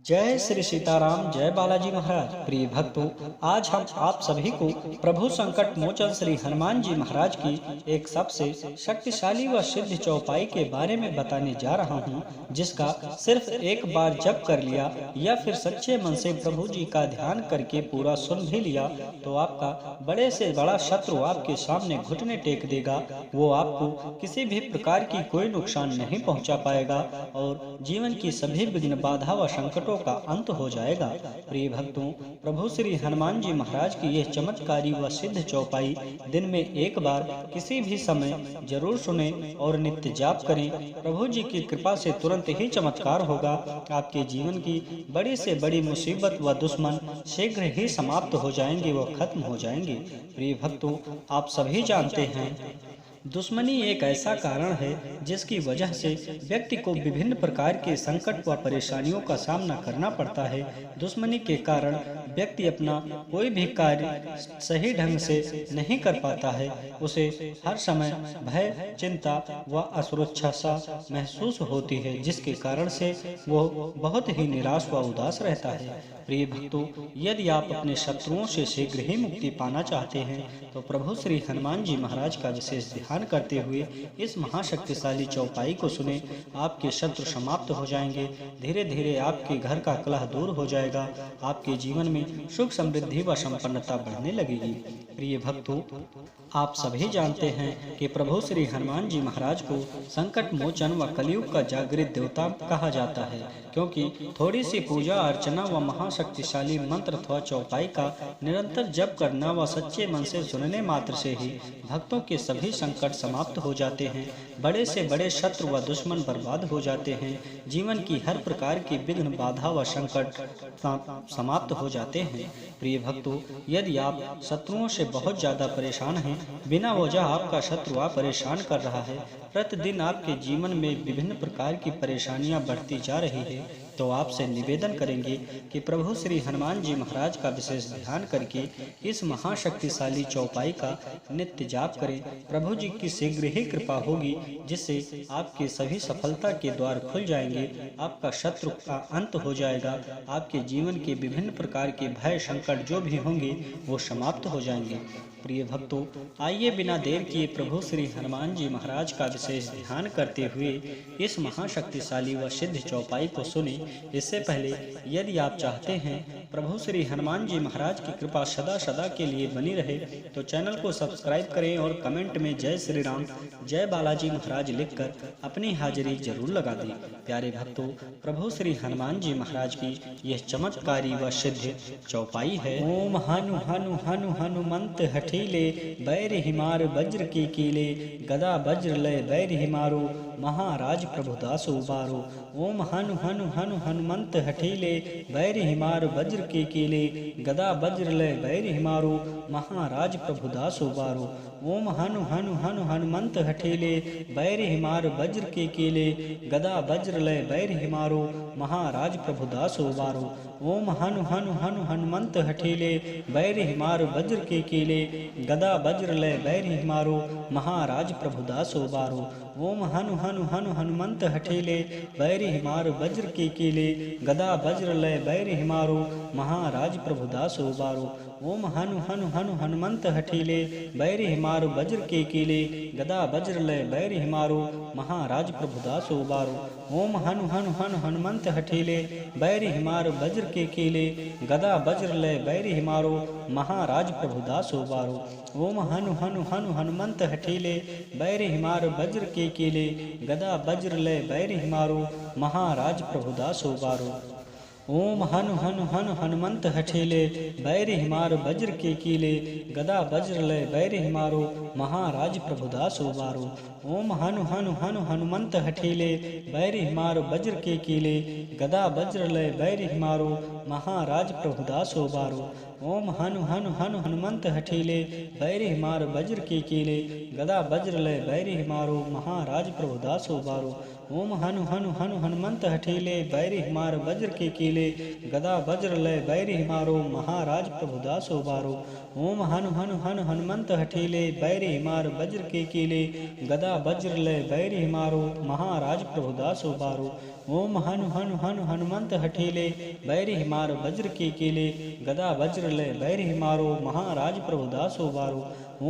जय श्री सीताराम, जय बालाजी महाराज। प्रिय भक्तों, आज हम आप सभी को प्रभु संकट मोचन श्री हनुमान जी महाराज की एक सबसे शक्तिशाली व सिद्ध चौपाई के बारे में बताने जा रहा हूं, जिसका सिर्फ एक बार जप कर लिया या फिर सच्चे मन से प्रभु जी का ध्यान करके पूरा सुन भी लिया तो आपका बड़े से बड़ा शत्रु आपके सामने घुटने टेक देगा। वो आपको किसी भी प्रकार की कोई नुकसान नहीं पहुंचा पाएगा और जीवन की सभी विघ्न, बाधा व संकटों का अंत हो जाएगा। प्रिय भक्तों, प्रभु श्री हनुमान जी महाराज की यह चमत्कारी व सिद्ध चौपाई दिन में एक बार किसी भी समय जरूर सुने और नित्य जाप करें। प्रभु जी की कृपा से तुरंत ही चमत्कार होगा। आपके जीवन की बड़ी से बड़ी मुसीबत व दुश्मन शीघ्र ही समाप्त हो जाएंगे व खत्म हो जाएंगे। प्रिय भक्तों, आप सभी जानते हैं दुश्मनी एक ऐसा कारण है जिसकी वजह से व्यक्ति को विभिन्न प्रकार के संकट व परेशानियों का सामना करना पड़ता है। दुश्मनी के कारण व्यक्ति अपना कोई भी कार्य सही ढंग से नहीं कर पाता है। उसे हर समय भय, चिंता व असुरक्षा महसूस होती है, जिसके कारण से वो बहुत ही निराश व उदास रहता है। प्रिय भक्तों, यदि आप अपने शत्रुओं से शीघ्र ही मुक्ति पाना चाहते हैं तो प्रभु श्री हनुमान जी महाराज का विशेष ध्यान करते हुए इस महाशक्तिशाली चौपाई को सुने। आपके शत्रु समाप्त हो जाएंगे। धीरे धीरे आपके घर का कलह दूर हो जाएगा। आपके जीवन में सुख, समृद्धि व संपन्नता बढ़ने लगेगी। प्रिय भक्तों, आप सभी जानते हैं कि प्रभु श्री हनुमान जी महाराज को संकट मोचन व कलयुग का जागृत देवता कहा जाता है, क्योंकि थोड़ी सी पूजा अर्चना व महाशक्तिशाली मंत्र अथवा चौपाई का निरंतर जप करना व सच्चे मन से सुनने मात्र से ही भक्तों के सभी संकट समाप्त हो जाते हैं। बड़े से बड़े शत्रु व दुश्मन बर्बाद हो जाते हैं। जीवन की हर प्रकार की विघ्न, बाधा व संकट समाप्त हो जाते हैं। प्रिय भक्तों, यदि आप शत्रुओं से बहुत ज्यादा परेशान हैं, बिना वजह आपका शत्रु आप परेशान कर रहा है, प्रतिदिन आपके जीवन में विभिन्न प्रकार की परेशानियां बढ़ती जा रही है, तो आपसे निवेदन करेंगे कि प्रभु श्री हनुमान जी महाराज का विशेष ध्यान करके इस महाशक्तिशाली चौपाई का नित्य जाप करें। प्रभु जी की शीघ्र ही कृपा होगी, जिससे आपके सभी सफलता के द्वार खुल जाएंगे। आपका शत्रु का अंत हो जाएगा। आपके जीवन के विभिन्न प्रकार के भय, संकट जो भी होंगे वो समाप्त हो जाएंगे। प्रिय भक्तों, आइए बिना देर किए प्रभु श्री हनुमान जी महाराज का विशेष ध्यान करते हुए इस महाशक्तिशाली व सिद्ध चौपाई को सुने। इससे पहले यदि आप चाहते हैं प्रभु श्री हनुमान जी महाराज की कृपा सदा सदा के लिए बनी रहे तो चैनल को सब्सक्राइब करें और कमेंट में जय श्री राम, जय बालाजी महाराज लिखकर अपनी हाजिरी जरूर लगा दें। प्यारे भक्तों, प्रभु श्री हनुमान जी महाराज की यह चमत्कारी व सिद्ध चौपाई है। ओम हनु हनु हनु हनुमंत हठीले, बैर हिमार वज्र के कीले, गदा वज्र लय बैर हिमारो, महाराज प्रभुदास उबारो। ओम हनु हनु हनु हनुमंत हठीले, बैर हिमार वज्र के कीले, गदा वज्र लय बैर हिमारो, महाराज प्रभुदास उबारो। ओम हनु हनु हनु हनुमंत हठीले, बैर हिमार वज्र के कीले, गदा वज्र लय बैर हिमारो, महाराज प्रभुदास उबारो। ओम हनु हनु हनु हनुमंत हठीले, बैर हिमार वज्र के कीले, गदा वज्र लय बैर हिमारो, महाराज प्रभुदास उबारो। ओम हनु हनु हनु हनुमंत हठीले, बैर हिमार वज्र के कीले, गदा वज्र लय बैर हिमारो, महाराज प्रभुदास उबारो। ओम हनु हनु हनु हनुमंत हठीले, बैर हिमार वज्र के कीले, गदा वज्र लय बैर हिमारो, महाराज प्रभुदास उबारो। ओम हनु हनु हनु हनुमंत हठीले, बैर हिमार वज्र के कीले, गदा वज्र लय बैर हिमारो, महाराज प्रभुदास उबारो। ओम हनु हनु हनु हनुमंत हठीले, बैर हिमार वज्र के कीले, गदा वज्र लय बैर हिमारो, महाराज प्रभुदास उबारो। ओम हनु हनु हनु हनुमंत हठीले, बैर हिमार वज्र के कीले, गदा वज्र लय बैर हिमारो, महाराज प्रभुदास उबारो। ओम हनु हनु हनु हनुमंत हठीले, बैर हिमार वज्र के कीले, गदा वज्र लय बैर हिमारो, महाराज प्रभुदास उबारो। ओम हनु हनु हनु हनुमंत हठीले, बैर हिमार वज्र के कीले, गदा वज्र लय बैर हिमारो, महाराज प्रभुदास उबारो। ओम हनु हनु हनु हनुमंत हठीले, बैर हिमार वज्र के कीले, गदा वज्र लय बैर हिमारो, महाराज प्रभुदास उबारो। ओम हनु हनु हनु हनुमंत हठीले, बैर हिमार वज्र के कीले, गदा वज्र लय बैर हिमारो, महाराज प्रभुदास उबारो। ओम हनु हनु हनु हनुमंत हठीले बैरि हिमार वज्र के कीले गदा वज्र लय बैरि हिमारो महाराज प्रभु दासो बारो।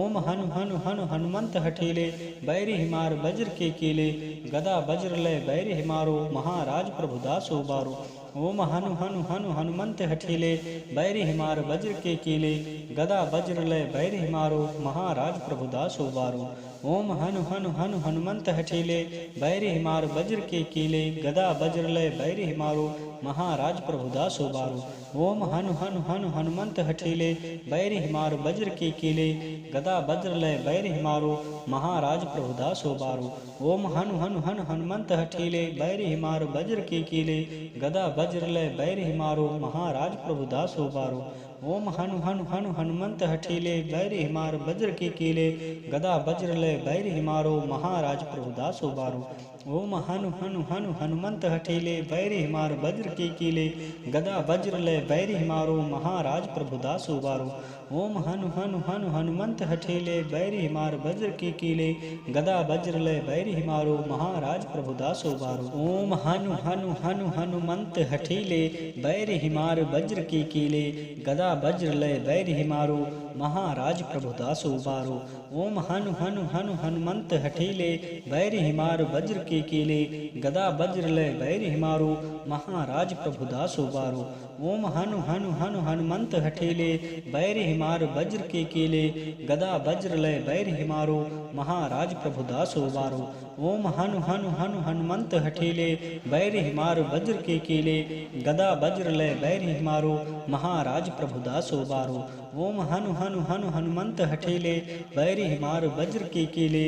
ओम हनु हनु हनु हनुमंत हठीले बैरि हिमार वज्र के कीले गदा वज्र लय बैरि हिमारो महाराज प्रभु दासो बारो। ओम हनु हनु हनु हनुमंत हठीले बैरि हिमार वज्र के कीले गदा वज्र लय बैरि हिमारो महाराज प्रभु दासो बारो। ओम हनु हनु हनु हनुमंत हठीले बैरि हिमार वज्र के कीले गदा वज्र लय बैरि हिमारो महाराज प्रभु दासो बारो। ओम हनु हनु हनु हनुमंत हठीले बैरि हिमार वज्र के कीले गदा वज्र लय बैरि हिमारो महाराज प्रभु दासो बारो। ओम हनु हनु हनु हनुमंत हठीले बैरि हिमार वज्र के कीले गदा वज्र लय बैरि हिमारो महाराज प्रभु दासो बारो। ओम हनु हनु हनु हनुमंत हठीले बैरि हिमार वज्र के कीले गदा वज्र लय बैरि हिमारो महाराज प्रभु दासो बारो। ओम हनु हनु हनु हनुमंत हठीले बैरि हिमार वज्र के कीले गदा वज्र लय बैरि हिमारो महाराज प्रभु दासो बारो। ओम हनु हनु हनु हनुमंत हठीले बैरि हिमार वज्र के कीले गदा वज्र लय बैरि हिमारो महाराज प्रभु दासो बारो। ओम हनु हनु हनु हनुमंत हठीले बैरि हिमार वज्र के कीले गदा वज्र लय बैरि हिमारो महाराज प्रभु दासो बारो। ओम हनु हनु हनु हनुमंत हठीले बैरि हिमार वज्र के कीले गदा वज्र लय बैरि हिमारो महाराज प्रभु दासो बारो। ओम हनु हनु हनु हनुमंत हठीले बैरि हिमार वज्र के कीले गदा वज्र लय बैरि हिमारो महाराज प्रभु दासो बारो। ओम हनु हनु हनु हनुमंत हठीले बैरि हिमार वज्र के कीले गदा वज्र लय बैरि हिमारो महाराज प्रभु दासो बारो। ओम हनु हनु हनु हनुमंत हठीले बैरि हिमार वज्र के कीले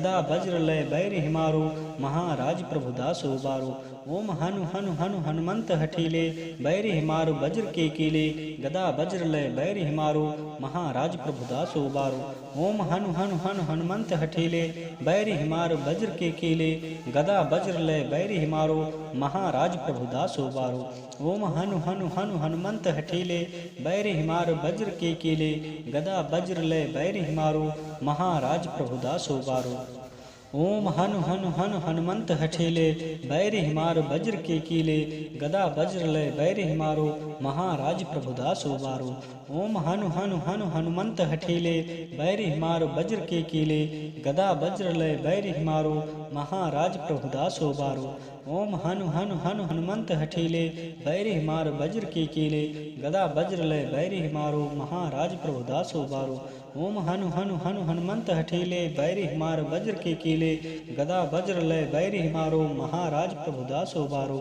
गदा वज्र लय बैरि हिमारो महाराज प्रभु दासो बारो। ओम हनु हनु हनु हनुमंत हठीले बैरि हिमार वज्र के कीले गदा वज्र लय बैरि हिमारो महाराज प्रभु दासो बारो। ओम हनु हनु हनु हनुमंत हठीले बैरि हिमार वज्र के कीले गदा वज्र लय बैरि हिमारो महाराज प्रभु दासो बारो। ओम हनु हनु हनु हनुमंत हठीले बैरि हिमार वज्र के कीले गदा वज्र लय बैरि हिमारो महाराज प्रभु दासो बारो। ओम हनु हनु हनु हनुमंत हठीले बैरि हिमार वज्र के कीले गदा वज्र लय बैरि हिमारो महाराज प्रभु दासो बारो। ओम हनु हनु हनु हनुमंत हठीले बैरि हिमार वज्र के कीले गदा वज्र लय बैरि हिमारो महाराज प्रभु दासो बारो। ओम हनु हनु हनु हनुमंत हठीले बैरि हिमार वज्र के कीले गदा वज्र लय बैरि हिमारो महाराज प्रभु दासो बारो। ओम हनु हनु हनु हनुमंत हठीले बैरि हिमार वज्र के कीले गदा वज्र लय बैरि हिमारो महाराज प्रभु दासो बारो। ओम हनु हनु हनु हनुमंत हठीले बैरि हिमार वज्र के कीले गदा वज्र लय बैरि हिमारो महाराज प्रभु दासो बारो।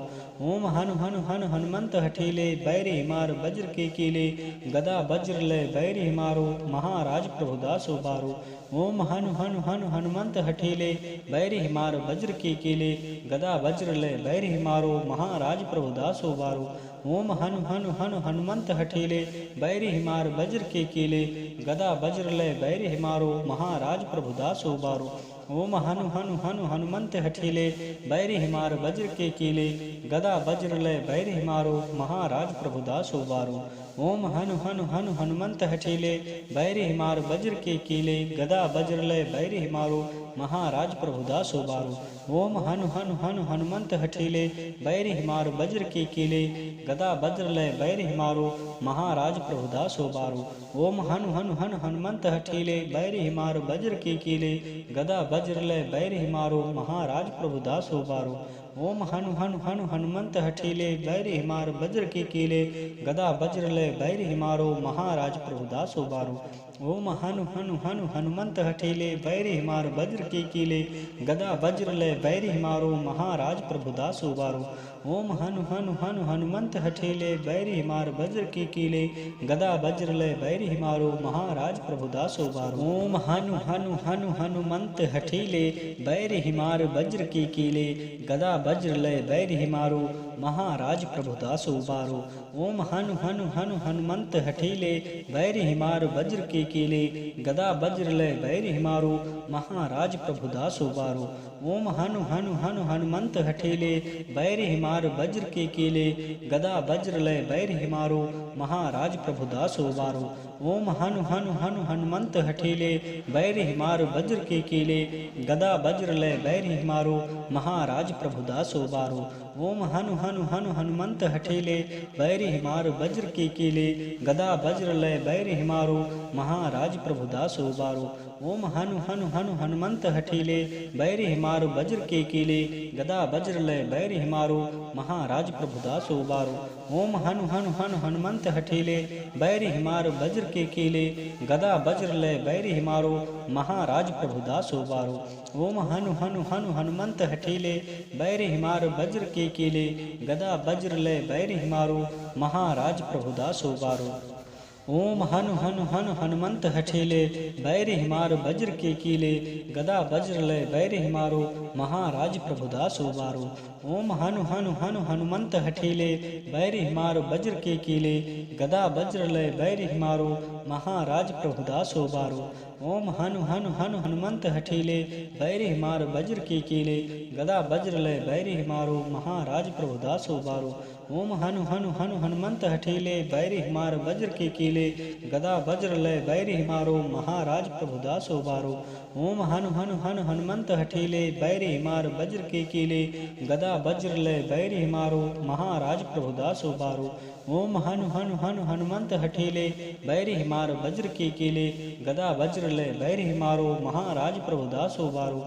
ओम हनु हनु हनु हनुमंत हठीले बैरि हिमार वज्र के कीले गदा वज्र लय बैरि हिमारो महाराज प्रभु दासो बारो। ओम हनु हनु हनु हनुमंत हठीले बैरि हिमार वज्र के कीले गदा वज्र लय बैरि हिमारो महाराज प्रभु दासो बारो। ओम हनु हनु हनु हनुमंत हठीले बैरि हिमार वज्र के कीले गदा वज्र लय बैरि हिमारो महाराज प्रभु दासो बारो। ओम हनु हनु हनु हनुमंत हठीले बैरि हिमार वज्र के कीले गदा वज्र लय बैरि हिमारो महाराज प्रभु दासो बारो। ओम हनु हनु हनु हनुमंत हठीले बैरि हिमार वज्र के कीले गदा वज्र लय बैरि हिमारो महाराज प्रभु दासो बारो। ओम हनु हनु हनु हनुमंत हठीले बैरि हिमार वज्र के कीले गदा वज्र लय बैरि हिमारो महाराज प्रभु दासो बारो। ओम हनु हनु हनु हनुमंत हठीले बैरि हिमार वज्र के कीले गदा वज्र लय बैरि हिमारो महाराज प्रभु दासो बारो। ओम हनु हनु हनु हनुमंत हठीले बैरि हिमार वज्र के कीले गदा वज्र लय बैरि हिमारो महाराज प्रभु दासो बारो। ओम हनु हनु हनु हनुमंत हठीले बैरि हिमार वज्र के कीले गदा वज्र लय बैरि हिमारो महाराज प्रभु दासो बारो। ओम हनु हनु हनु हनुमंत हठीले बैरि हिमार वज्र के कीले गदा वज्र लय बैरि हिमारो महाराज प्रभु दासो बारो। ओम हनु हनु हनु हनुमंत हठीले बैरि हिमार वज्र के कीले गदा वज्र लय बैरि हिमारो महाराज प्रभु दासो बारो। ओम हनु हनु हनु हनुमंत हठीले बैरि हिमार वज्र के कीले गदा वज्र लय बैरि हिमारो महाराज प्रभु दासो बारो। ओम हनु हनु हनु हनुमंत हठीले बैरि हिमार वज्र के कीले गदा वज्र लय बैरि हिमारो महाराज प्रभु दासो बारो। ओम हनु हनु हनु हनुमंत हठीले बैरी हिमार वज्र के कीले गदा वज्र लय बैरी हिमारो महाराज प्रभु दास उबारो। ओम हनु हनु हनु हनुमंत हठीले बैरी हिमार वज्र के कीले गदा वज्र लय बैरी हिमारो महाराज प्रभु दास उबारो। ओम हनु हनु हनु हनुमंत हठीले बैरी हिमार वज्र के कीले गदा वज्र लय बैरी हिमारो महाराज प्रभु दास उबारो। ओम हनु हनु हनु हनुमंत हठीले बैरी हिमार वज्र के कीले गदा वज्र लय बैरी हिमारो महाराज प्रभु दास उबारो। ओम हनु हनु हनु हनुमंत हठीले बैरी हिमार वज्र के कीले गदा वज्र लय बैरी हिमारो महाराज प्रभु दास उबारो। ओम हनु हनु हनु हनुमंत हठीले बैरी हिमार वज्र के कीले गदा वज्र लय बैरी हिमारो महाराज प्रभु दास उबारो। ओम हनु हनु हनु हनुमंत हठीले बैरी हिमार वज्र के कीले गदा वज्र लय बैरी हिमारो महाराज प्रभु दास उबारो। ओम हनु हनु हनु हनुमंत हठीले बैरी हिमार वज्र के कीले गदा वज्र लय बैरी हिमारो महाराज प्रभु दास उबारो। ओम हनु हनु हनु हनुमंत हठीले बैरी हिमार वज्र के कीले गदा वज्र लय बैरी हिमारो महाराज प्रभु दास उबारो। ओम हनु हनु हनु हनुमंत हठीले बैरी हिमार वज्र के कीले गदा वज्र लय बैरी हिमारो महाराज प्रभु दास उबारो।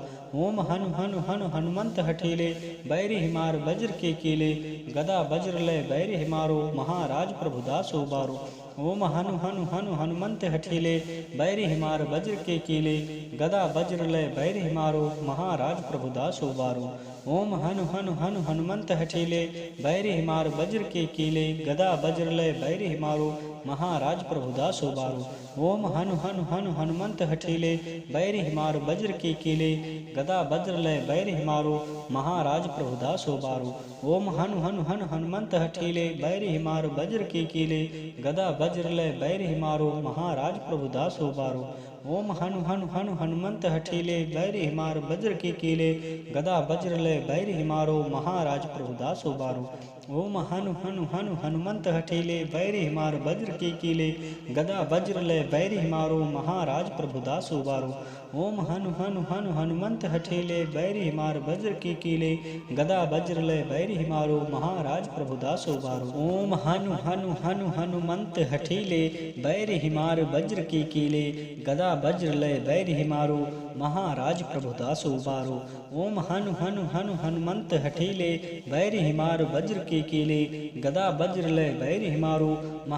ओम हनु हनु हनु हनुमंत हठीले बैरी हिमार वज्र के कीले गदा वज्र लय बैरी हिमारो महाराज प्रभु दास उबारो। ओम हनु हनु हनु हनुमंत हठीले बैरी हिमार वज्र के कीले गदा वज्र लय बैरी हिमारो महाराज प्रभु दास उबारो। ओम हनु हनु हनु हनुमंत हठीले बैरी हिमार वज्र के कीले गदा वज्र लय बैरी हिमारो महाराज प्रभु दास उबारो। ओम हनु हनु हनु हनुमंत हठीले बैरी हिमार वज्र के कीले गदा वज्र लय बैरी हिमारो महाराज प्रभु दास उबारो। ओम हनु हनु हनु हनुमंत हठीले बैरी हिमार वज्र के कीले गदा वज्र लय बैरी हिमारो महाराज प्रभु दास उबारो। ओम हनु हनु हनु हनुमंत हठीले बैरी हिमार वज्र के कीले गदा वज्र लय बैरी हिमारो महाराज प्रभु दास उबारो। ओम हनु हनु हनु हनुमंत हठीले बैरी हिमार वज्र के कीले गदा वज्र लय बैरी हिमारो महाराज प्रभु दास उबारो। ओम हनु हनु हनु हनुमंत हठीले बैरी हिमार वज्र के कीले गदा वज्र लय बैरी हिमारो महाराज प्रभु दास उबारो। ओम हनु हनु हनु हनुमंत हठीले बैरी हिमार वज्र के कीले गदा वज्र लय बैरी हिमारो महाराज प्रभु दास उबारो। ओम हनु हनु हनु हनुमंत हठीले बैरी हिमार वज्र के कीले गदा वज्र लय बैरी हिमारो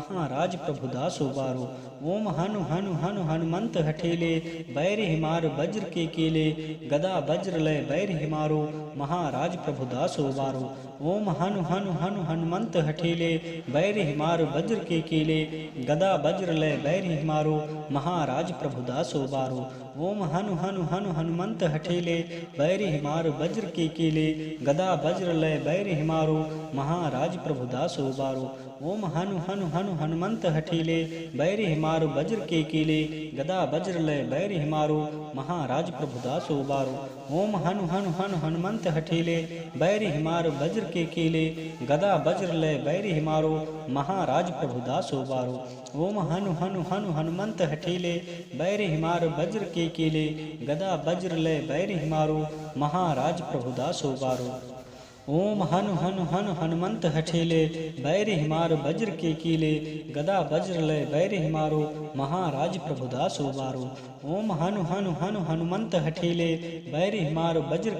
महाराज प्रभु दास उबारो। ओम हनु हनु हनु हनुमंत हठीले बैरी हिमार वज्र के कीले गदा वज्र लय बैरी हिमारो महाराज प्रभु दास उबारो। ओम हनु हनु हनु हनुमंत हठीले बैरी हिमार वज्र के कीले गदा वज्र लय बैरी हिमारो महाराज प्रभु दास उबारो। ओम हनु हनु हनु हनुमंत हठीले बैरी हिमार वज्र के कीले गदा वज्र लय बैरी हिमारो महाराज प्रभु दास उबारो। ओम हनु हनु हनु हनुमंत हठीले बैरी हिमार वज्र के कीले गदा वज्र लय बैरी हिमारो महाराज प्रभु दास उबारो। ओम हनु हनु हनु हनुमंत हठीले बैरी हिमार वज्र के कीले गदा वज्र लय बैरी हिमारो महाराज प्रभु दास उबारो। ओम हनु हनु हनु हनुमंत हठीले बैरी हिमार वज्र के कीले गदा वज्र लय बैरी हिमारो महाराज प्रभु दास उबारो। ओम हनु हनु हनु हनुमंत हठीले बैरी हिमार वज्र के कीले गदा वज्र लय बैरी हिमारो महाराज प्रभु दास उबारो। ओम हनु हनु हनु हनुमंत हठीले बैरी हिमार वज्र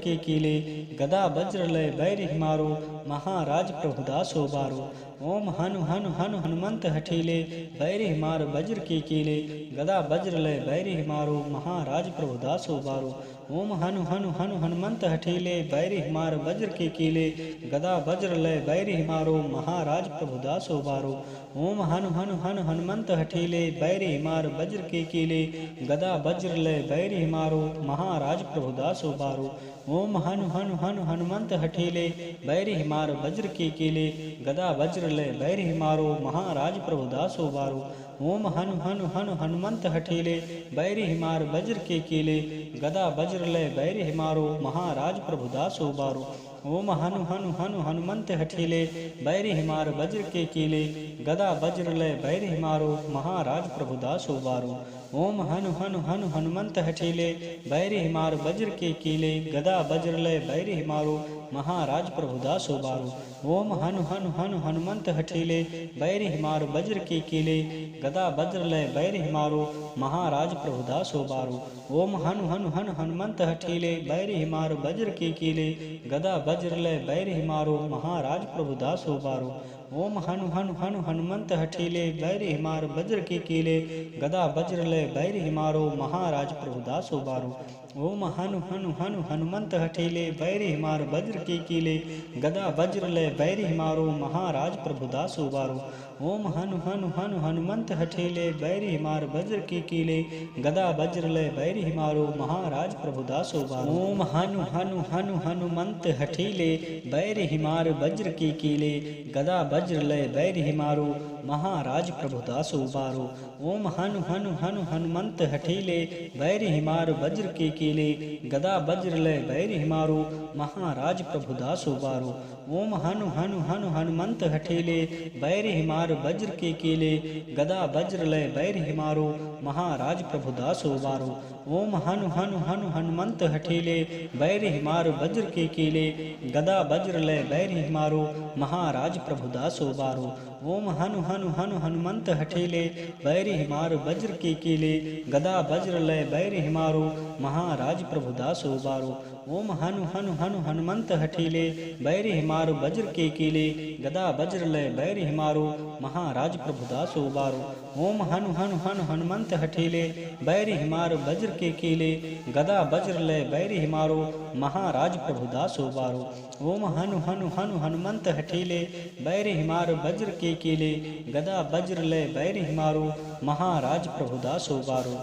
के कीले गदा वज्र लय बैरी हिमारो महाराज प्रभु दास उबारो। ओम हनु हनु हनु हनुमंत हठीले बैरी हिमार वज्र के कीले गदा वज्र लय बैरी हिमारो महाराज प्रभु दास उबारो। ओम हनु हनु हनु हनुमंत हठीले बैरी हिमार वज्र के कीले गदा वज्र लय बैरी हिमारो महाराज प्रभु दास उबारो। ओम हनु हनु हनु हनुमंत हठीले बैरी हिमार वज्र के कीले गदा वज्र लय बैरी हिमारो महाराज प्रभु दास उबारो। ओम हनु हनु हनु हनुमंत हठीले बैरी हिमार वज्र के कीले गदा वज्र लय बैरी हिमारो महाराज प्रभु दास उबारो। ओम हनु हनु हनु हनुमंत हठीले बैरी हिमार वज्र के कीले गदा वज्र लय बैरी हिमारो महाराज प्रभु दास उबारो। ओम हनु हनु हनु हनुमंत हठीले बैरी हिमार वज्र के कीले गदा वज्र लय बैरी हिमारो महाराज प्रभु दास उबारो। ओम हनु हनु हनु हनुमंत हठीले बैरी हिमार वज्र के कीले गदा वज्र लय बैरी हिमारो महाराज प्रभुदास बारो। ओम हनु हनु हनु हनुमंत हठीले बैर हिमार वज्र के कीले गदा वज्र लय बैर हिमारो महाराज प्रभुदास बारो। ओम हनु हनु हनु हनुमंत हठीले बैर हिमार वज्र के कीले गदा वज्र लय बैर हिमारो महाराज प्रभुदास बारो। ओम हनु हनु हनु हनुमंत हठीले बैर हिमार वज्र के कीले गदा वज्र लय बैर हिमारो महाराज प्रभुदास बारो। ओम हनु हनु हनु हनुमंत हठीले बैर हिमार वज्र के कीले गदा वज्र लय बैर हिमारो महाराज प्रभुदास बारो। ओम हनु हनु हनु हनुमंत हठीले बैर हिमार वज्र के कीले गदा वज्र लय बैर हिमारो महाराज प्रभुदास बारो। ओम हनु हनु हनु हनुमंत हठीले बैर हिमार वज्र के कीले गदा वज्र लय बैर हिमारो महाराज प्रभुदास बारो। ओम हनु हनु हनु हनुमंत हठीले बैर हिमार वज्र के कीले गदा वज्र लय बैर हिमारो महाराज प्रभुदास बारो। ओम हनु हनु हनु हनुमंत हठीले बैर हिमार वज्र के कीले गदा वज्र लय बैर हिमारो महाराज प्रभुदास बारो। ओम हनु हनु हनु हनुमंत हठीले बैर हिमार वज्र के कीले गदा वज्र लय बैर हिमारो महाराज प्रभुदास बारो। ओम हनु हनु हनु हनुमंत हठीले बैर हिमार वज्र के कीले गदा वज्र लय बैर हिमारो महाराज प्रभुदास बारो। ओम हनु हनु हनु हनुमंत हठीले बैर हिमार वज्र के कीले गदा वज्र लय बैर हिमारो महाराज प्रभुदास बारो। ओम हनु हनु हनु हनुमंत हठीले बैर हिमार वज्र के कीले गदा वज्र लय बैर हिमारो महाराज प्रभुदास बारो। ओम हनु हनु हनु हनुमंत हठीले बैर हिमार वज्र के कीले गदा वज्र लय बैर हिमारो महाराज प्रभुदास बारो।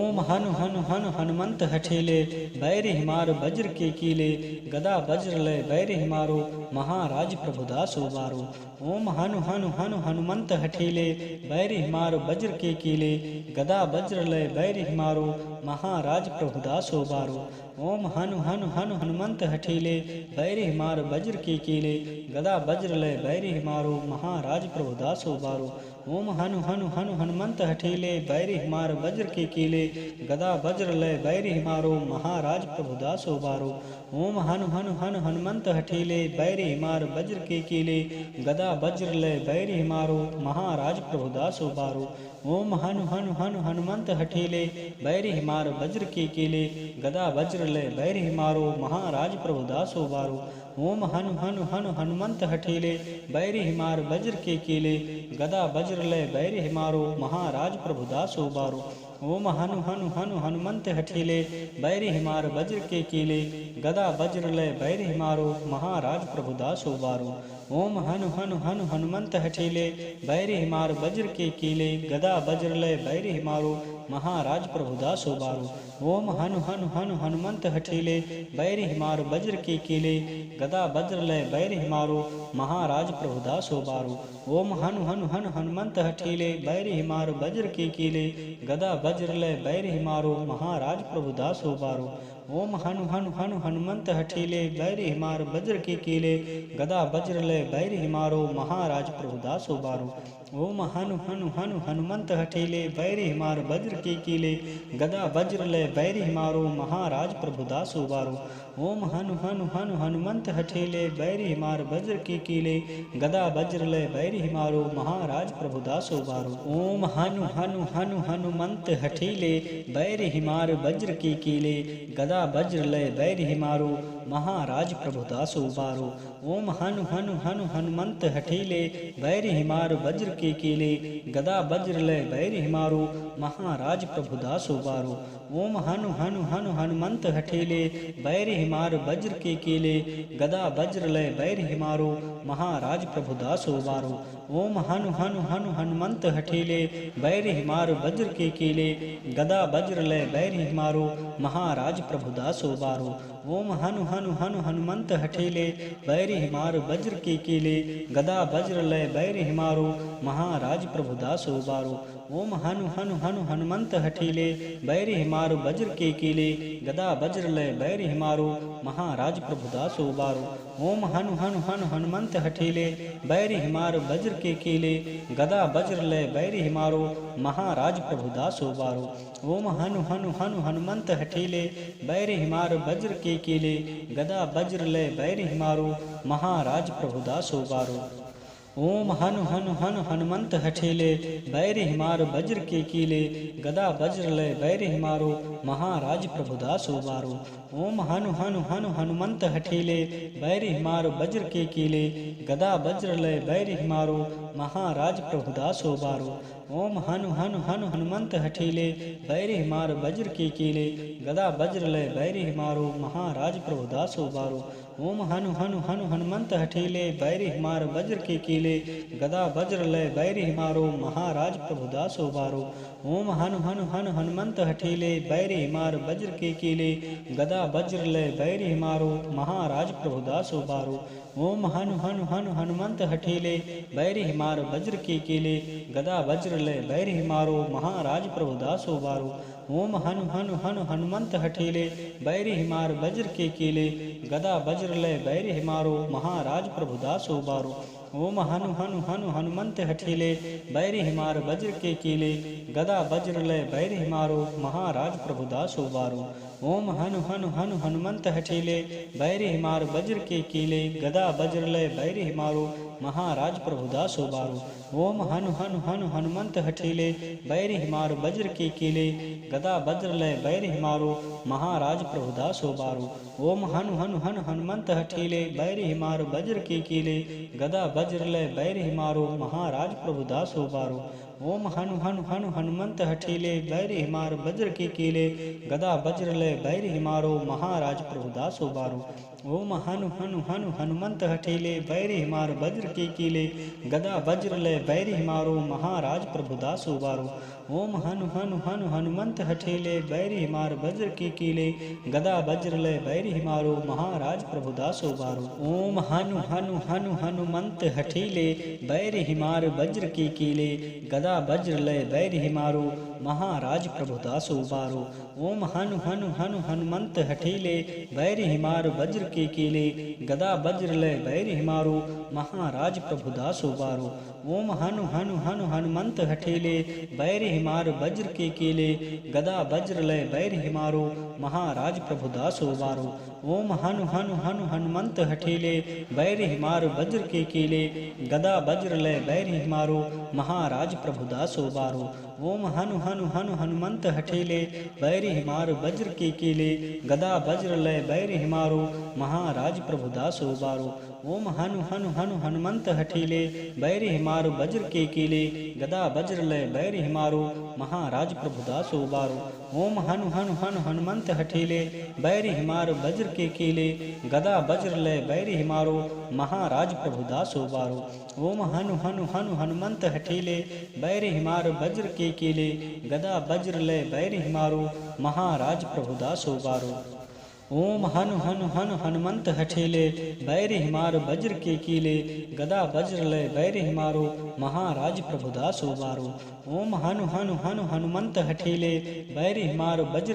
ओम हनु हनु हनु हनुमंत हठीले बैर हिमार वज्र के कीले गदा वज्र लय बैर हिमारो महाराज प्रभुदास बारो। ओम हनु हनु हनु हनुमंत हठीले बैर हिमार वज्र के कीले गदा वज्र लय बैर हिमारो महाराज प्रभुदास बारो। ओम हनु हनु हनु हनुमंत हठीले बैर हिमार वज्र के कीले गदा वज्र लय बैर हिमारो महाराज प्रभुदास बारो। ओम हनु हनु हनु हनुमंत हठीले बैर हिमार वज्र के कीले गदा वज्र लय बैर हिमारो महाराज प्रभुदास बारो। ओम हनु हनु हनु हनुमंत हठीले बैर हिमार वज्र के कीले गदा वज्र लय बैर हिमारो महाराज प्रभुदास बारो। ओम हनु हनु हनु हनुमंत हठीले बैर हिमार वज्र के कीले गदा वज्र लय बैर हिमारो महाराज प्रभुदास बारो। ओम हनु हनु हनु हनुमंत हठीले बैर हिमार वज्र के कीले गदा वज्र लय बैर हिमारो महाराज प्रभुदास बारो। ओम हनु हनु हनु हनुमंत हठीले बैर हिमार वज्र के कीले गदा वज्र लय बैर हिमारो महाराज प्रभुदास बारो। ओम हनु हनु हनु हनुमंत हठीले बैर हिमार वज्र के कीले गदा वज्र लय बैर हिमारो महाराज प्रभुदास बारो। ओम हनु हनु हनु हनुमंत हठीले बैर हिमार वज्र के कीले गदा वज्र लय बैर हिमारो महाराज प्रभुदास बारो। ओम हनु हनु हनु हनुमंत हठीले बैर हिमार वज्र के कीले गदा वज्र लय बैर हिमारो महाराज प्रभुदास बारो। ओम हनु हनु हनु हनुमंत हठीले बैर हिमार वज्र के कीले गदा वज्र लय बैर हिमारो महाराज प्रभुदास बारो। ओम हनु हनु हनु हनुमंत हठीले बैर हिमार वज्र के कीले गदा वज्र लय बैर हिमारो महाराज प्रभुदास बारो। ओम हनु हनु हनु हनुमंत हठीले बैर हिमार वज्र के कीले गदा वज्र लय बैर हिमारो महाराज प्रभुदास बारो। ओम हनु हनु हनु हनुमंत हठीले बैर हिमार वज्र के कीले गदा वज्र लय बैर हिमारो महाराज प्रभुदास बारो। ओम हनु हनु हनु हनुमंत हठीले बैर हिमार वज्र के कीले गदा वज्र लय बैर हिमारो महाराज प्रभुदास बारो। ओम हनु हनु हनु हनुमंत हठीले बैर हिमार वज्र के कीले गदा वज्र लय बैर हिमारो महाराज प्रभुदास बारो। ओम हनु हनु हनु हनुमंत हठीले बैर हिमार वज्र के कीले गदा वज्र लय बैर हिमारो महाराज प्रभुदास बारो। ओम हनु हनु हनु हनुमंत हठीले बैर हिमार वज्र के कीले गदा वज्र लय बैर हिमारो महाराज प्रभुदास बारो। ओम हनु हनु हनु हनुमंत हठीले बैर हिमार वज्र के कीले गदा वज्र लय बैर हिमारो महाराज प्रभुदास उबारो। ओम हनु हनु हनु हनुमंत हठीले, बैरी हिमार वज्र के कीले, गदा वज्र लय बैरी हिमारो, महाराज प्रभुदास उबारो। ओम हनु हनु हनु हनुमंत हठीले, बैरी हिमार वज्र के कीले, गदा वज्र लय बैरी हिमारो, महाराज प्रभुदास उबारो। ओम हनु हनु हनु हनुमंत हठीले, बैरी हिमार वज्र के कीले, गदा वज्र लय बैरी हिमारो, महाराज प्रभुदास उबारो। ओम हनु हनु हनु हनुमंत हठीले, बैरी हिमार वज्र के कीले, गदा वज्र लय बैरी हिमारो, महाराज प्रभुदास उबारो। ओम हनु हनु हनु हनुमंत हठीले, बैरी हिमार वज्र के कीले, गदा वज्र लय बैरी हिमारो, महाराज प्रभुदास उबारो। ओम हनु हनु हनु हनुमंत हठीले, बैरी हिमार वज्र के कीले, गदा वज्र लय बैरी हिमारो, महाराज प्रभुदास उबारो। ओम हनु हनु हनु हनुमंत हठीले, बैरी हिमार वज्र के कीले, गदा वज्र लय बैरी हिमारो, महाराज प्रभुदास उबारो। ओम हनु हनु हनु हनुमंत हठीले, बैरी हिमार वज्र के कीले, गदा वज्र लय बैरी हिमारो, महाराज प्रभुदास उबारो। ओम हनु हनु हनु हनुमंत हठीले, बैरी हिमार वज्र के कीले, गदा वज्र लय बैरी हिमारो, महाराज प्रभुदास उबारो। ओम हनु हनु हनु हनुमंत हठीले, बैरी हिमार वज्र के कीले, गदा वज्र लय बैरी हिमारो, महाराज प्रभुदास उबारो। ओम हनु हनु हनु हनुमंत हठीले, बैरी हिमार वज्र के कीले, गदा वज्र लय बैरी हिमारो, महाराज प्रभुदास उबारो। ओम हनु हनु हनु हनुमंत हठीले, बैरी हिमार वज्र के कीले, गदा वज्र लय बैरी हिमारो, महाराज प्रभुदास उबारो। ओम हनु हनु हनु हनुमंत हठीले, बैरी हिमार वज्र के कीले, गदा वज्र लय बैरी हिमारो, महाराज प्रभुदास उबारो। ओम हनु हनु हनु हनुमंत हठीले, बैरी हिमार वज्र के कीले, गदा वज्र लय बैरी हिमारो, महाराज प्रभुदास उबारो। ओम हनु हनु हनु हनुमंत हठीले, बैरी हिमार वज्र के कीले, गदा वज्र लय बैरी हिमारो, महाराज प्रभुदास उबारो। ओम हनु हनु हनु हनुमंत हठीले, बैरी हिमार वज्र के कीले, गदा वज्र लय बैरी हिमारो, महाराज प्रभुदास उबारो। ओम हनु हनु हनु हनुमंत हठीले, बैरी हिमार वज्र के कीले, गदा वज्र लय बैरी हिमारो, महाराज प्रभुदास उबारो। ओम हनु हनु हनु हनुमंत हठीले, बैरी हिमार वज्र के कीले, गदा वज्र लय बैरी हिमारो, महाराज प्रभुदास उबारो। ओम हनु हनु हनु हनुमंत हठीले, बैरी हिमार वज्र के कीले, गदा वज्र लय बैरी हिमारो, महाराज प्रभुदास उबारो। ओम हनु हनु हनु हनुमंत हठीले, बैरी हिमार वज्र के कीले, गदा वज्र लय बैरी हिमारो, महाराज प्रभुदास उबारो। ओम हनु हनु हनु हनुमंत हठीले, बैरी हिमार वज्र के कीले, गदा वज्र लय बैरी हिमारो, महाराज प्रभुदास उबारो। ओम हनु हनु हनु हनुमंत हठीले, बैरी हिमार वज्र के कीले, गदा वज्र लय बैरी हिमारो, महाराज प्रभुदास उबारो। ओम हनु हनु हनु हनुमंत हठीले, बैरी हिमार वज्र के कीले, गदा वज्र लय बैरी हिमारो, महाराज प्रभुदास उबारो। ओम हनु हनु हनु हनुमंत हठीले, बैरी हिमार वज्र के कीले, गदा वज्र लय बैरी हिमारो, महाराज प्रभुदास उबारो। ओम हनु हनु हनु हनुमंत हठीले, बैरी हिमार वज्र के कीले, गदा वज्र लय बैरी हिमारो, महाराज प्रभुदास उबारो। ओम हनु हनु हनु हनुमंत हठीले, बैरी हिमार वज्र के कीले, गदा वज्र लय बैरी हिमारो, महाराज प्रभुदास उबारो। ओम हनु हनु हनु हनुमंत हठीले, बैरी हिमार वज्र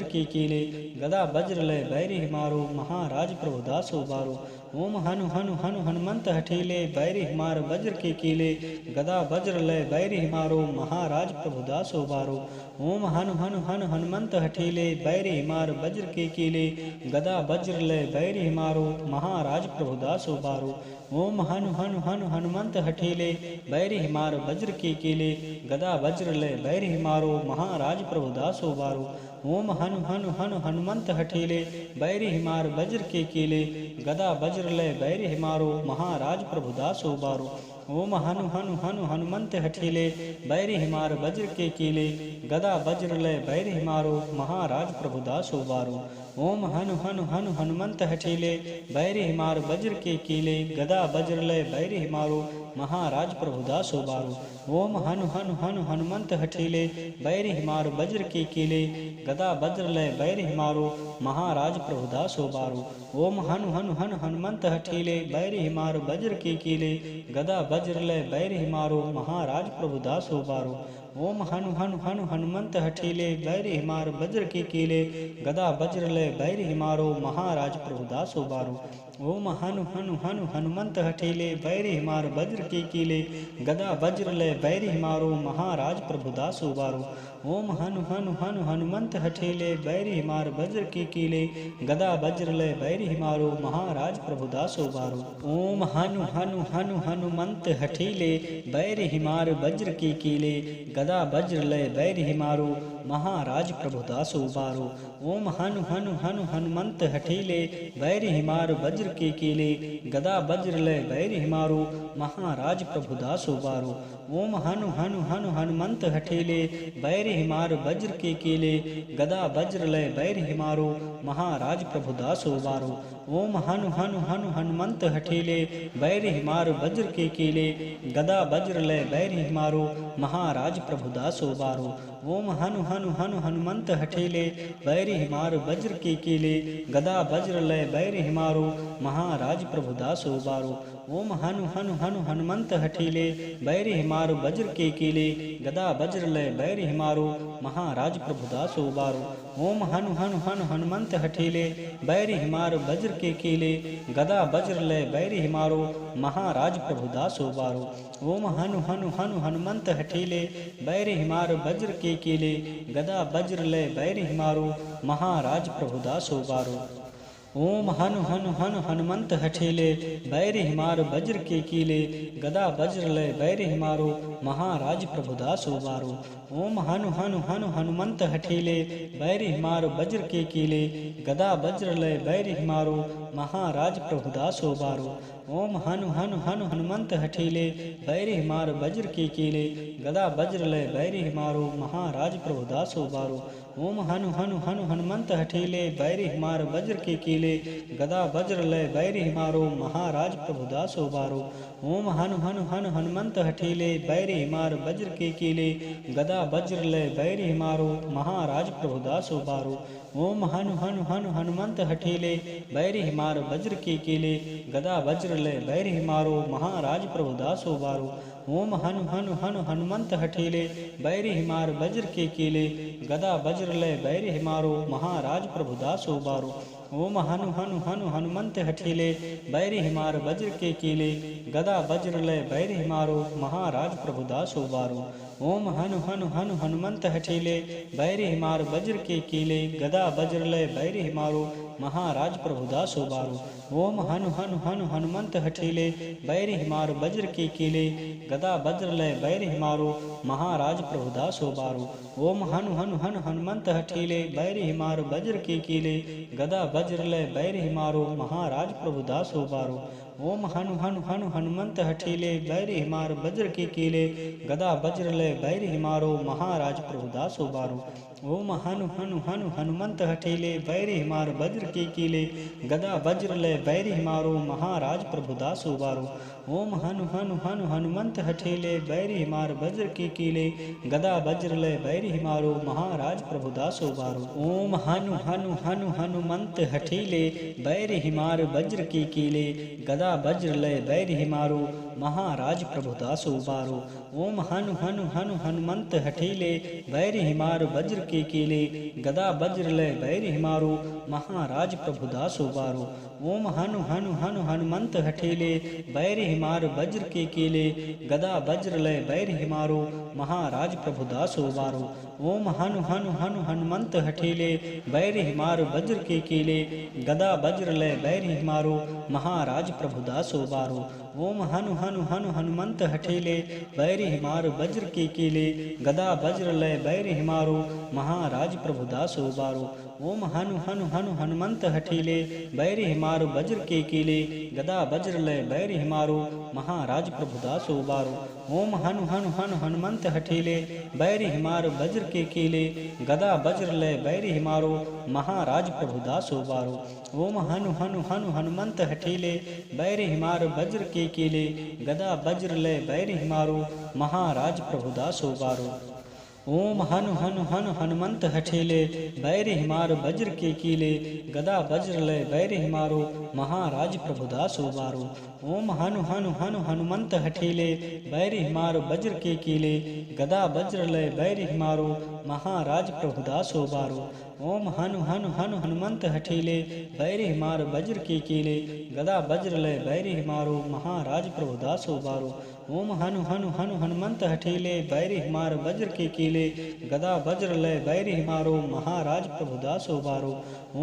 के कीले, गदा वज्र लय बैरी हिमारो, महाराज प्रभुदास उबारो। ओम हनु हनु हनु हनुमंत हठीले, बैरी हिमार वज्र के कीले, गदा वज्र लय बैरी हिमारो, महाराज प्रभुदास उबारो। ओम हनु हनु हनु हनुमंत हठीले, बैरी हिमार वज्र के कीले, गदा वज्र लय बैरी हिमारो, महाराज प्रभुदास उबारो। ओम हनु हनु हनु हनुमंत हठीले, बैरी हिमार वज्र के कीले, गदा वज्र लय बैरी हिमारो, महाराज प्रभुदास उबारो। ओम हनु हनु हनु हनुमंत हठीले, बैरी हिमार वज्र के कीले, गदा वज्र लय बैरी हिमारो, महाराज प्रभुदास उबारो। ओम हनु हनु हनु हनुमंत हठीले, बैरी हिमार वज्र के कीले, गदा वज्र लय बैरी हिमारो, महाराज प्रभुदास उबारो। ओम हनु हनु हनु हनुमंत हठीले, बैरी हिमार वज्र के कीले, गदा वज्र लय बैरी हिमारो, महाराज प्रभुदासो बारो। ओम हनु हनु हनु हनुमंत हठीले बैरि हिमारो वज्र के कीले गदा वज्र लय बैरि हिमारो महाराज प्रभुदासो बारो। ओम हनु हनु हनु हनुमंत हठीले बैरि हिमारो वज्र के कीले गदा वज्र लय बैरि हिमारो महाराज प्रभुदासो बारो। ओम हनु हनु हनु हनुमंत हठीले बैरि हिमार वज्र के कीले गदा वज्र लय बैरि हिमारो महाराज प्रभुदासो बारो। ओम हनु हनु हनु हनुमंत हठीले बैरि हिमार वज्र के कीले गदा वज्र लय बैरि हिमारो महाराज प्रभुदासो बारो। ओम हनु हनु हनु हनुमंत हठीले बैरि हिमार वज्र के कीले गदा वज्र लय बैरि हिमारो महाराज प्रभुदासो बारो। ओम हनु हनु हनु हनुमंत हठीले बैरि हिमार वज्र के कीले गदा वज्र लय बैरि हिमारो महाराज प्रभुदासो बारो। ओम हनु हनु हनु हनुमंत हठीले बैरि हिमार वज्र के कीले गदा वज्र लय बैरि हिमारो महाराज प्रभुदासो बारो। ओम हनु हनु हनु हनुमंत हठीले बैरि हिमार वज्र के कीले गदा वज्र लय बैरि हिमारो महाराज प्रभुदासो बारो। ओम हनु हनु हनु हनुमंत हठीले बैरि हिमार वज्र के कीले गदा वज्र लय बैरि हिमारो महाराज प्रभुदासो बारो। ओम हनु हनु हनु हनुमंत हठीले बैरि हिमार वज्र के कीले गदा वज्र लय बैरि हिमारो महाराज प्रभुदासो बारो। ओम हनु हनु हनु हनुमंत हठीले बैरि हिमार वज्र के कीले गदा वज्र लय बैरि हिमारो महाराज प्रभुदासो बारो। ओम हनु हनु हनु हनुमंत हठीले बैरि हिमार वज्र के कीले गदा वज्र लय बैरि हिमारो महाराज प्रभुदासो बारो। ओम हनु हनु हनु हनुमंत हठीले बैरि हिमार वज्र के कीले गदा वज्र लय बैरि हिमारो महाराज प्रभुदासो बारो। ओम हनु हनु हनु हनुमंत हठीले बैरि हिमार वज्र के कीले गदा वज्र लय बैरि हिमारो महाराज प्रभुदासो बारो। ओम हनु हनु हनु हनुमंत हठीले बैरि हिमार वज्र के कीले गदा वज्र लय बैरि हिमारो महाराज प्रभुदासो बारो। ओम हनु हनु हनु हनुमंत हठीले बैरि हिमार वज्र के कीले गदा वज्र लय बैरि हिमारो महाराज प्रभुदासो बारो। ओम हनु हनु हनु हनुमंत हठीले बैरि हिमार वज्र के कीले गदा वज्र लय बैरि हिमारो महाराज प्रभुदासो बारो। ओम हनु हनु हनु हनुमंत हठीले बैरि हिमार वज्र के कीले गदा वज्र लय बैरि हिमारो महाराज प्रभुदासो बारो। ओम हनु हनु हनु हनुमंत हठीले बैरि हिमार वज्र के कीले गदा वज्र लय बैरि हिमारो महाराज प्रभुदासो बारो। ओम हनु हनु हनु हनुमंत हठीले बैरि हिमार वज्र के कीले गदा वज्र लय बैरि हिमारो महाराज प्रभुदासो बारो। ओम हनु हनु हनु हनुमंत हठीले बैरि हिमार वज्र के कीले गदा वज्र लय बैरि हिमारो महाराज प्रभुदासो बारो। ओम हनु हनु हनु हनुमंत हठीले बैरि हिमार वज्र के कीले गदा वज्र लय बैरि हिमारो महाराज प्रभुदासो बारो। ओम हनु हनु हनु हनुमंत हठीले बैरि हिमार वज्र के कीले गदा वज्र लय बैरि हिमारो महाराज प्रभुदासो बारो। ओम हनु हनु हनु हनुमंत हठीले बैरि हिमार वज्र के कीले गदा वज्र लय बैरि हिमारो महाराज प्रभुदासो बारो। ओम हनु हनु हनु हनुमंत हठीले बैरि हिमार वज्र के कीले गदा वज्र लय बैरि हिमारो महाराज प्रभुदासो बारो। ओम हनु हनु हनु हनुमंत हठीले बैरि हिमार वज्र के कीले गदा वज्र लय बैरि हिमारो महाराज प्रभुदासो बारो। ओम हनु हनु हनु हनुमंत हठीले बैरि हिमार वज्र के कीले गदा वज्र लय बैरि हिमारो महाराज प्रभुदासो बारो। ओम हनु हनु हनु हनुमंत हठीले बैरि हिमार वज्र के कीले गदा वज्र लय बैरि हिमारो महाराज प्रभुदासो बारो। ओम हनु हनु हनु हनुमंत हठीले बैरि हिमार वज्र के कीले गदा वज्र लय बैरि हिमारो महाराज प्रभुदासो बारो। ओम हनु हनु हनु हनुमंत हठीले बैरि हिमार वज्र के कीले गदा वज्र लय बैरि हिमारो महाराज प्रभुदासो बारो। ओम हनु हनु हनु हनुमंत हठीले बैरि हिमार वज्र के कीले गदा वज्र लय बैरि हिमारो महाराज प्रभुदासो बारो। ओम हनु हनु हनु हनुमंत हठीले बैरि हिमार वज्र के कीले गदा वज्र लय बैरि हिमारो महाराज प्रभुदासो बारो। ओम हनु हनु हनु हनुमंत हठीले बैरी हिमारो वज्र के कीले गदा वज्र लय बैरी हिमारो महाराज प्रभुदास उबारो। ओम हनु हनु हनु हनुमंत हठीले बैरी हिमारो वज्र के कीले गदा वज्र लय बैरी हिमारो महाराज प्रभुदास उबारो। ओम हनु हनु हनु हनुमंत हठीले बैरी हिमारो वज्र के कीले गदा वज्र लय बैरी हिमारो महाराज प्रभुदास उबारो। ओम हनु हनु हनु हनुमंत हठीले बैरी हिमारो वज्र के कीले गदा वज्र लय बैरी हिमारो महाराज प्रभुदास उबारो। ओम हनु हनु हनु हनुमंत हठीले बैरी हिमारो वज्र के कीले गदा वज्र लय बैरी हिमारो महाराज प्रभुदास उबारो। ओम हनु हनु हनु हनुमंत हठीले बैरी हिमारो वज्र के कीले गदा वज्र लय बैरी हिमारो महाराज प्रभुदास उबारो। ओम हनु हनु हनु हनुमंत हठीले बैरी हिमारो वज्र के कीले गदा वज्र लय बैरी हिमारो महाराज प्रभुदास उबारो।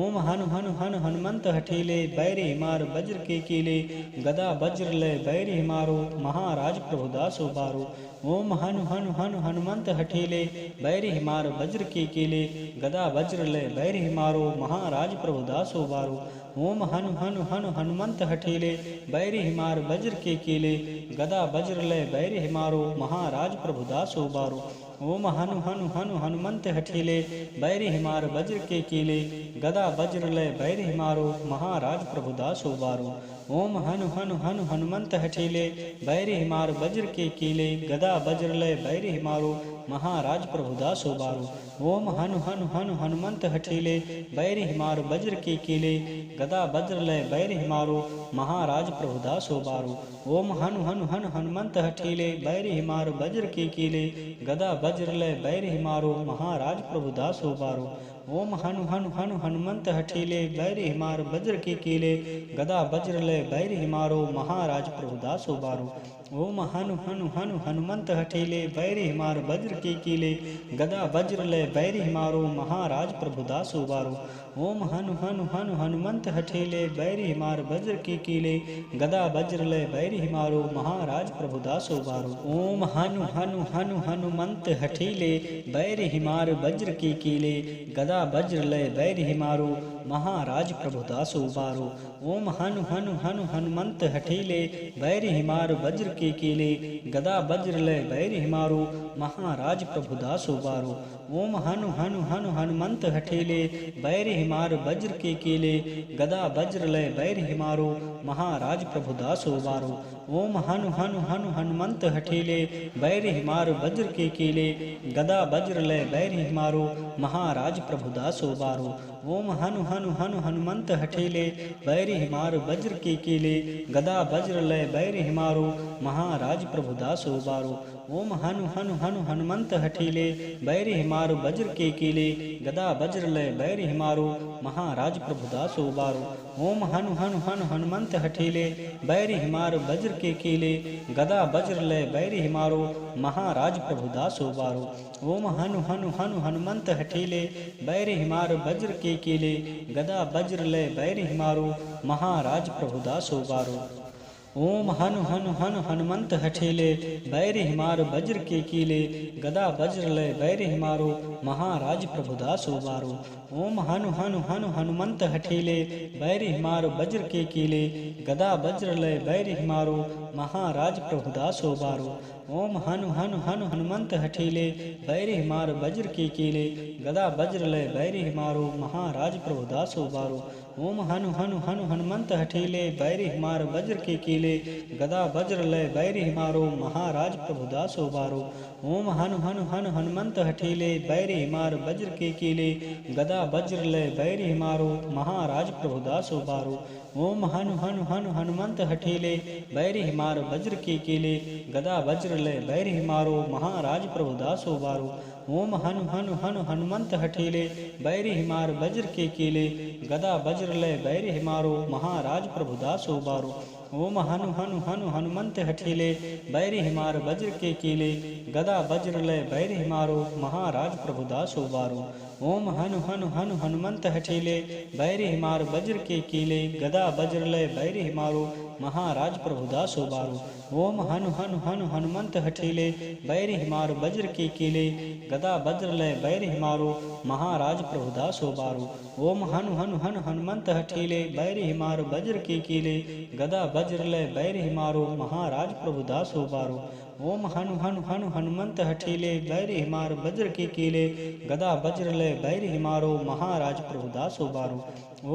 ओम हनु हनु हनु हनुमंत हठीले बैरी हिमारो वज्र के कीले गदा वज्र लय बैरी हिमारो महाराज प्रभुदास उबारो। ओम हनु हनु हनु हनुमंत हठीले बैरी हिमारो वज्र के कीले गदा वज्र लय बैरी हिमारो महाराज प्रभुदास उबारो। ओम हनु हनु हनु हनुमंत हठीले बैरी हिमारो वज्र के कीले गदा वज्र लय बैरी हिमारो महाराज प्रभुदास उबारो। ओम हनु हनु हनु हनुमंत हठीले बैरी हिमारो वज्र के कीले गदा वज्र लय बैरी हिमारो महाराज प्रभुदास उबारो। ओम हनु हनु हनु हनुमंत हठीले बैरी हिमारो वज्र के कीले गदा वज्र लय बैरी हिमारो महाराज प्रभुदास उबारो। ओम हनु हनु हनु हनुमंत हठीले बैरी हिमारो वज्र के कीले गदा वज्र लय बैरी हिमारो महाराज प्रभुदास उबारो। ओम हनु हनु हनु हनुमंत हठीले बैरी हिमारो वज्र के कीले गदा वज्र लय बैरी हिमारो महाराज प्रभुदास उबारो। ओम हनु हनु हनु हनुमंत हठीले बैरी हिमारो वज्र के कीले गदा वज्र लय बैरी हिमारो महाराज प्रभुदास उबारो। ओम हनु हनु हनु हनुमंत हठीले बैरी हिमारो वज्र के कीले गदा वज्र लय बैरी हिमारो महाराज प्रभुदास उबारो। ओम हनु हनु हनु हनुमंत हठीले बैरी हिमारो वज्र के कीले गदा वज्र लय बैरी हिमारो महाराज प्रभुदास उबारो। ओम हनु हनु हनु हनुमंत हठीले बैरी हिमारो वज्र के कीले गदा वज्र लय बैरी हिमारो महाराज प्रभुदास उबारो। ओम हनु हनु हनु हनुमंत हठीले बैरी हिमारो वज्र के कीले गदा वज्र लय बैरी हिमारो महाराज प्रभुदास उबारो। ओम हनु हनु हनु हनुमंत हठीले बैरी हिमारो वज्र के कीले गदा वज्र लय बैरी हिमारो महाराज प्रभुदास उबारो। ओम हनु हनु हनु हनुमंत हठीले बैरी हिमारो वज्र के कीले गदा वज्र लय बैरी हिमारो महाराज प्रभुदास उबारो। ओम हनु हनु हनु हनुमंत हठीले बैरी हिमारो वज्र के कीले गदा वज्र लय बैरी हिमारो महाराज प्रभुदास उबारो। ओम हनु हनु हनु हनुमंत हठीले बैरी हिमारो वज्र के कीले गदा वज्र लय बैरी हिमारो महाराज प्रभुदास उबारो। ओम हनु हनु हनु हनुमंत हठीले बैरी हिमारो वज्र के कीले गदा वज्र लय बैरी हिमारो महाराज प्रभुदास उबारो। ओम हनु हनु हनु हनुमंत हठीले बैरी हिमारो वज्र के कीले गदा वज्र लय बैरी हिमारो महाराज प्रभुदास उबारो। ओम हनु हनु हनु हनुमंत हठीले बैरी हिमारो वज्र के कीले गदा वज्र लय बैरी हिमारो महाराज प्रभुदास उबारो। ओम हनु हनु हनु हनुमंत हठीले बैरी हिमारो वज्र के कीले गदा वज्र लय बैरी हिमारो महाराज प्रभुदास उबारो। ओम हनु हनु हनु हनुमंत हठीले बैरी हिमारो वज्र के कीले गदा वज्र लय बैरी हिमारो महाराज प्रभुदास उबारो। ओम हनु हनु हनु हनुमंत हठीले बैरी हिमारो वज्र के कीले गदा वज्र लय बैरी हिमारो महाराज प्रभुदास उबारो। ओम हनु हनु हनु हनुमंत हठीले बैरी हिमारो वज्र के कीले गदा वज्र लय बैरी हिमारो महाराज प्रभुदास उबारो। ओम हनु हनु हनु हनुमंत हठीले बैरी हिमारो वज्र के कीले गदा वज्र लय बैरी हिमारो महाराज प्रभुदास उबारो। ओम हनु हनु हनु हनुमंत हठीले बैरी हिमारो वज्र के कीले गदा वज्र लय बैरी हिमारो महाराज प्रभुदास उबारो। ओम हनु हनु हनु हनुमंत हठीले बैरी हिमारो वज्र के कीले गदा वज्र लय बैरी हिमारो महाराज प्रभुदास उबारो। ओम हनु हनु हनु हनुमंत हठीले बैरी हिमार वज्र के कीले गदा वज्र लय बैरी हिमारो महाराज प्रभुदास उबारो। ओम हनु हनु हनु हनुमंत हठीले बैरी हिमार वज्र के कीले गदा वज्र लय बैरी हिमारो महाराज प्रभुदास उबारो। ओम हनु हनु हनु हनुमंत हठीले बैरी हिमार वज्र के कीले गदा वज्र लय बैरी हिमारो महाराज प्रभुदास उबारो। ओम हनु हनु हनु हनुमंत हठीले बैरी हिमार वज्र के कीले गदा वज्र लय बैरी हिमारो महाराज प्रभुदास उबारो।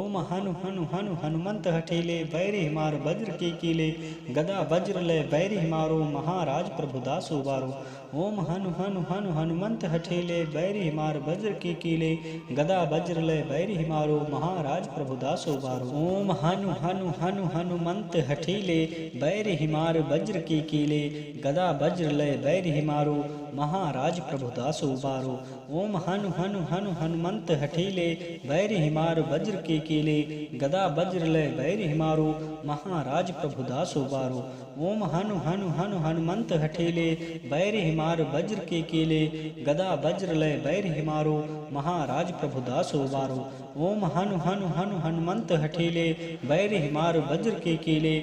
ओम हनु हनु हनु हनुमंत हठीले बैरी हिमार वज्र के कीले गदा वज्र लय बैरी हिमारो महाराज प्रभुदास उबारो। ओम हनु हनु हनु हनुमंत हठीले बैरी हिमार वज्र के कीले गदा वज्र लय बैरी हिमारो महाराज प्रभुदास उबारो। ओम हनु हनु हनु हनुमंत हठीले बैरी हिमार वज्र के कीले गदा वज्र लय बैरी हिमारो महाराज प्रभुदास उबारो। ओम हनु हनु हनु हनुमंत हठीले बैरी हिमार वज्र के कीले गदा वज्र लय बैरी हिमारो महाराज प्रभुदास उबारो। ओम हनु हनु हनु हनुमंत हठीले बैरी हिमार वज्र के कीले गदा वज्र लय बैरी हिमारो महाराज प्रभुदास उबारो। ओम हनु हनु हनु हनुमंत हठीले बैरी हिमार वज्र के कीले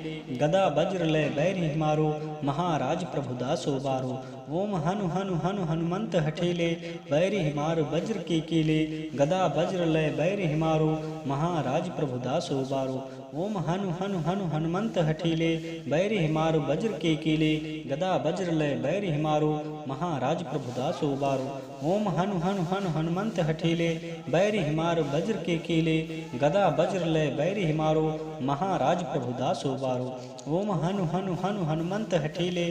गदा वज्र लय बैरी हिमारो महाराज प्रभुदास उबारो। ओम हनु हनु हनु हनुमंत हठीले बैरी हिमार वज्र के कीले गदा वज्र लय बैरी हिमारो महाराज प्रभुदास उबारो। ओम हनु हनु हनु हनुमंत हठीले बैरी हिमार वज्र के कीले गदा वज्र लय बैरी हिमारो महाराज प्रभुदास उबारो। ओम हनु हनु हनु हनुमंत हठीले बैरी हिमार वज्र के कीले गदा वज्र लय बैरी हिमारो महाराज प्रभुदास उबारो। ओम हनु हनु हनु हनुमंत हठीले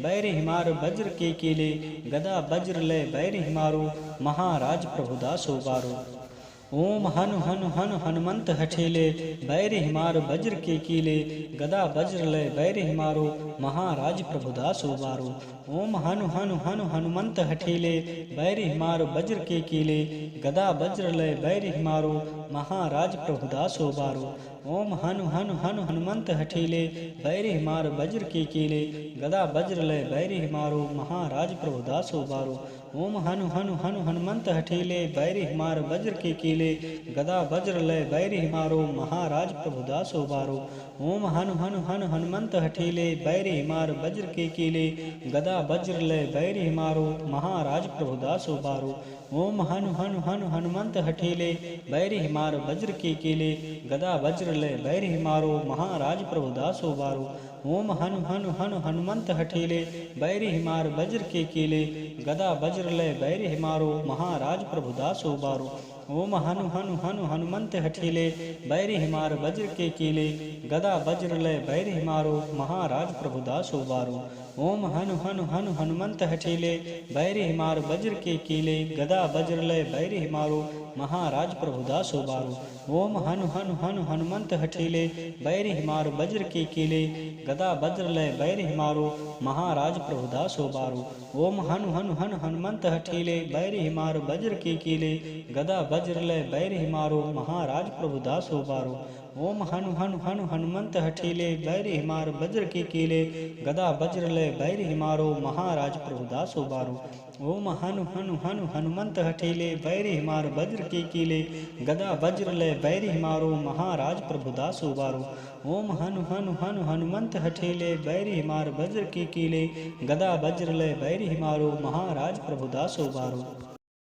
बैरी हिमार वज्र के कीले गदा वज्र लय बैरी हिमारो महाराज प्रभुदास उबारो। ओम हनु हनु हनु हनुमंत हठीले बैरी हिमार वज्र के कीले गदा वज्र लय बैरी हिमारो महाराज प्रभुदास उबारो। ओम हनु हनु हनु हनुमंत हठीले बैरी हिमार वज्र के कीले गदा वज्र लय बैरी हिमारो महाराज प्रभुदास उबारो। ओम हनु हनु हनु हनुमंत हठीले बैरी हिमार वज्र के कीले गदा वज्र लय बैरी हिमारो महाराज प्रभुदास उबारो। ओम हनु हनु हनु हनुमंत हठीले बैरी हिमार वज्र के कीले गदा वज्र लय बैरी हिमारो महाराज प्रभुदास उबारो। ओम हनु हनु हनु हनुमंत हठीले बैरी हिमार वज्र के कीले गदा वज्र लय बैरी हिमारो महाराज प्रभुदास उबारो। ओम हनु हनु हनु हनुमंत हठीले बैरी हिमार वज्र के कीले गदा वज्र लय बैरी हिमारो महाराज प्रभुदास उबारो। ओम हनु हनु हनु हनुमंत हठीले बैरी हिमार वज्र के कीले गदा वज्र लय बैरी हिमारो महाराज प्रभुदास उबारो। ओम हनु हनु हनु हनुमंत हठीले बैरी हिमार वज्र के कीले गदा वज्र लय बैरी हिमारो महाराज प्रभुदास उबारो। ओम हनु हनु हनु हनुमंत हठीले बैरी हिमार वज्र के कीले गदा वज्र लय बैरी हिमारो महाराज प्रभुदास उबारो। ओम हनु हनु हनु हनुमंत हठीले बैरी हिमार वज्र के कीले गदा वज्र लय बैरी हिमारो महाराज प्रभुदास उबारो। ओम हनु हनु हनु हनुमंत हठीले बैरी हिमार वज्र के कीले गदा वज्र लय बैरी हिमारो महाराज प्रभुदास उबारो। ओम हनु हनु हनु हनुमंत हठीले बैरी हिमार वज्र के कीले गदा वज्र लय बैरी हिमारो महाराज प्रभुदास उबारो। ओम हनु हनु हनु हनुमंत हठीले बैरी हिमार वज्र के कीले गदा वज्र लय बैरी हिमारो महाराज प्रभुदास उबारो। ओम हनु हनु हनु हनुमंत हठीले बैरी हिमार वज्र के कीले गदा वज्र लय बैरी हिमारो महाराज प्रभुदास उबारो।